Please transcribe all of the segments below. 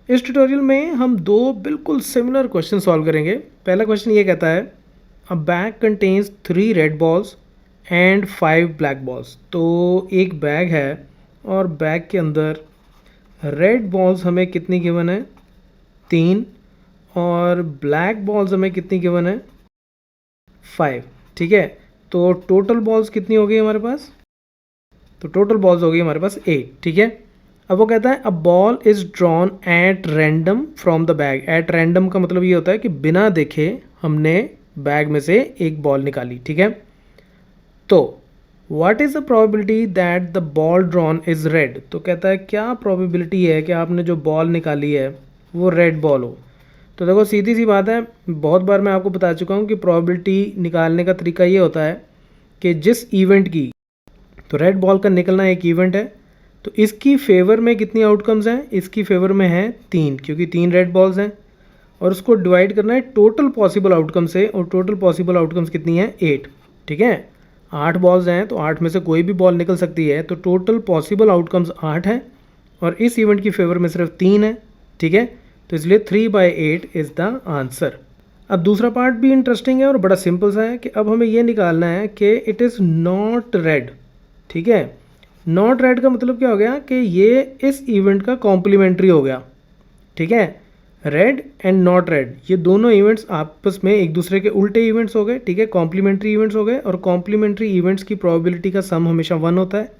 इस ट्यूटोरियल में हम दो बिल्कुल सिमिलर क्वेश्चन सॉल्व करेंगे। पहला क्वेश्चन ये कहता है अ bag contains 3 red balls and 5 black balls. तो एक बैग है और बैग के अंदर रेड बॉल्स हमें कितनी गिवन है, 3, और ब्लैक बॉल्स हमें कितनी गिवन है, 5। ठीक है, तो टोटल बॉल्स कितनी हो गई हमारे पास, तो टोटल बॉल्स हो गई हमारे पास 8। ठीक है, अब वो कहता है a ball is drawn at random from the bag. At random का मतलब ये होता है कि बिना देखे हमने बैग में से एक बॉल निकाली। ठीक है, तो what is the probability that the ball drawn is red. तो कहता है क्या प्रोबेबिलिटी है कि आपने जो बॉल निकाली है वो रेड बॉल हो। तो देखो सीधी सी बात है, बहुत बार मैं आपको बता चुका हूँ कि प्रोबेबिलिटी निकालने का तरीका ये होता है कि जिस इवेंट की, तो रेड बॉल का निकलना एक इवेंट है, तो इसकी फेवर में कितनी आउटकम्स हैं, इसकी फेवर में है 3, क्योंकि 3 रेड बॉल्स हैं, और उसको डिवाइड करना है टोटल पॉसिबल आउटकम से, और टोटल पॉसिबल आउटकम्स कितनी हैं, 8। ठीक है, 8 बॉल्स हैं तो 8 में से कोई भी बॉल निकल सकती है, तो टोटल पॉसिबल आउटकम्स 8 हैं और इस इवेंट की फेवर में सिर्फ 3 है। ठीक है, तो इसलिए 3/8 इज़ द आंसर। अब दूसरा पार्ट भी इंटरेस्टिंग है और बड़ा सिंपल सा है कि अब हमें ये निकालना है कि इट इज़ नॉट रेड। ठीक है, नॉट रेड का मतलब क्या हो गया कि ये इस इवेंट का कॉम्प्लीमेंट्री हो गया। ठीक है, रेड एंड नॉट रेड ये दोनों इवेंट्स आपस में एक दूसरे के उल्टे इवेंट्स हो गए। ठीक है, कॉम्प्लीमेंट्री इवेंट्स हो गए, और कॉम्प्लीमेंट्री इवेंट्स की प्रोबेबिलिटी का सम हमेशा 1 होता है।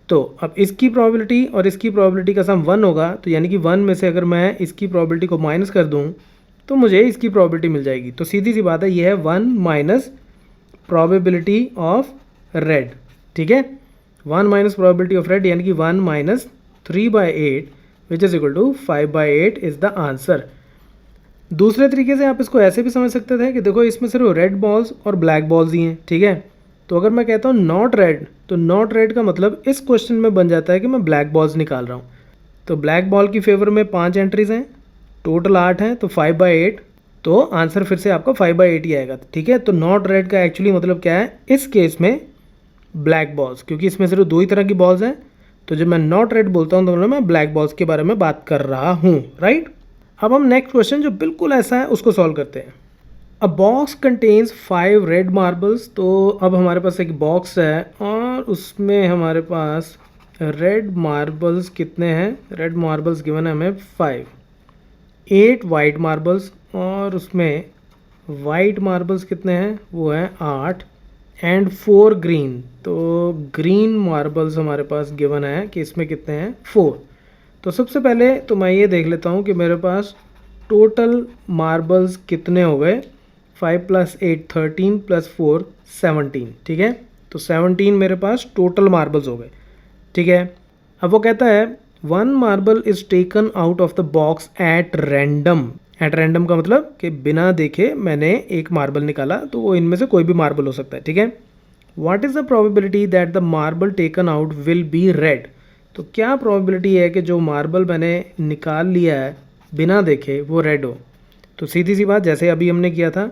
तो अब इसकी प्रोबेबिलिटी और इसकी प्रोबेबिलिटी का सम 1 होगा, तो यानी कि 1 में से अगर मैं इसकी प्रोबेबिलिटी को माइनस कर दूं तो मुझे इसकी प्रोबेबिलिटी मिल जाएगी। तो सीधी सी बात है, ये है 1 माइनस प्रोबेबिलिटी ऑफ रेड। ठीक है, 1 माइनस प्रोबेबिलिटी ऑफ रेड यानी कि 1 minus 3/8 which is equal to 5/8 is the answer. दूसरे तरीके से आप इसको ऐसे भी समझ सकते थे कि देखो इसमें सिर्फ रेड बॉल्स और ब्लैक बॉल्स ही हैं। ठीक है, तो अगर मैं कहता हूँ नॉट रेड, तो नॉट रेड का मतलब इस क्वेश्चन में बन जाता है कि मैं ब्लैक बॉल्स निकाल रहा हूँ। तो ब्लैक बॉल की फेवर में 5 एंट्रीज हैं, टोटल 8 हैं, तो 5/8, तो आंसर फिर से आपका 5/8 ही आएगा। ठीक है, तो नॉट रेड का एक्चुअली मतलब क्या है इस केस में, ब्लैक बॉल्स, क्योंकि इसमें सिर्फ 2 ही तरह की बॉल्स हैं। तो जब मैं नॉट रेड बोलता हूँ तो मतलब मैं ब्लैक बॉल्स के बारे में बात कर रहा हूँ, राइट। अब हम नेक्स्ट क्वेश्चन जो बिल्कुल ऐसा है उसको सॉल्व करते हैं। अ बॉक्स कंटेन्स 5 रेड मार्बल्स। तो अब हमारे पास एक बॉक्स है और उसमें हमारे पास रेड मार्बल्स कितने हैं, रेड मार्बल्स गिवन है हमें 5, 8 वाइट मार्बल्स, और उसमें वाइट मार्बल्स कितने हैं, वो हैं 8, एंड 4 ग्रीन। तो ग्रीन मार्बल्स हमारे पास गिवन है कि इसमें कितने हैं, 4। तो सबसे पहले तो मैं ये देख लेता हूँ कि मेरे पास टोटल मार्बल्स कितने हो गए। 5 + 8 13 + 4 17। ठीक है, तो 17 मेरे पास टोटल मार्बल्स हो गए। ठीक है, अब वो कहता है 1 marble is taken out of the box at random. At random का मतलब कि बिना देखे मैंने एक मार्बल निकाला, तो वो इनमें से कोई भी मार्बल हो सकता है। ठीक है, what is the probability that the marble taken out will be red. तो क्या प्रोबेबिलिटी है कि जो मार्बल मैंने निकाल लिया है बिना देखे वो रेड हो। तो सीधी सी बात, जैसे अभी हमने किया था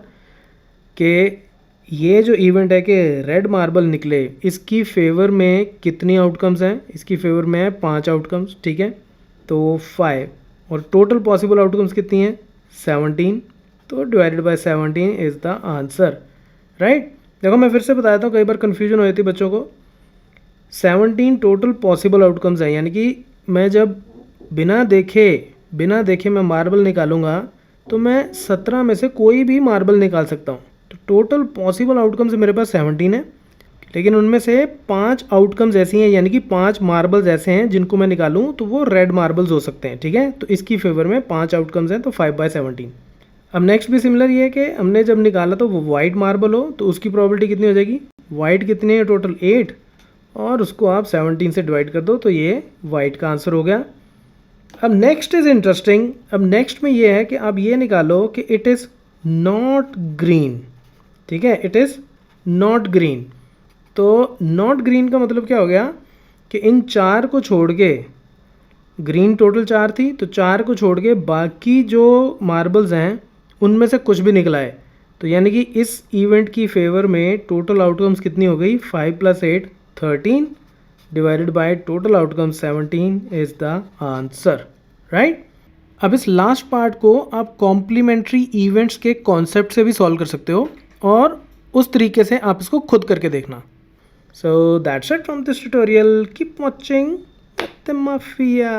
कि ये जो इवेंट है कि रेड मार्बल निकले, इसकी फेवर में कितनी आउटकम्स हैं, इसकी फेवर में है 5 आउटकम्स। ठीक है, तो 5, और टोटल पॉसिबल आउटकम्स कितनी हैं, 17, तो divided by 17 is the answer, right. देखो मैं फिर से बता देता हूँ, कई बार कन्फ्यूजन हो जाती है बच्चों को। 17 टोटल पॉसिबल आउटकम्स हैं, यानी कि मैं जब बिना देखे मैं मार्बल निकालूंगा तो मैं 17 में से कोई भी मार्बल निकाल सकता हूँ। तो टोटल पॉसिबल आउटकम्स मेरे पास 17 है, लेकिन उनमें से 5 आउटकम्स ऐसी हैं, यानी कि 5 मार्बल्स ऐसे हैं जिनको मैं निकालूं तो वो रेड मार्बल्स हो सकते हैं। ठीक है, तो इसकी फेवर में 5 आउटकम्स हैं, तो 5/17। अब नेक्स्ट भी सिमिलर ये है कि हमने जब निकाला तो वो वाइट मार्बल हो, तो उसकी प्रोबेबिलिटी कितनी हो जाएगी, वाइट कितनी है टोटल 8, और उसको आप 17 से डिवाइड कर दो, तो ये वाइट का आंसर हो गया। अब नेक्स्ट इज़ इंटरेस्टिंग। अब नेक्स्ट में ये है कि आप ये निकालो कि इट इज़ नॉट ग्रीन। ठीक है, इट इज़ नॉट ग्रीन। तो नॉट ग्रीन का मतलब क्या हो गया कि इन 4 को छोड़ के, ग्रीन टोटल 4 थी, तो 4 को छोड़ के बाकी जो मार्बल्स हैं उनमें से कुछ भी निकला है। तो यानी कि इस इवेंट की फेवर में टोटल आउटकम्स कितनी हो गई, 5 + 8 13 divided by total outcome 17 is the answer, right. अब इस लास्ट पार्ट को आप कॉम्प्लीमेंट्री इवेंट्स के कॉन्सेप्ट से भी सॉल्व कर सकते हो और उस तरीके से आप इसको खुद करके देखना। So that's it from this tutorial, keep watching the mafia.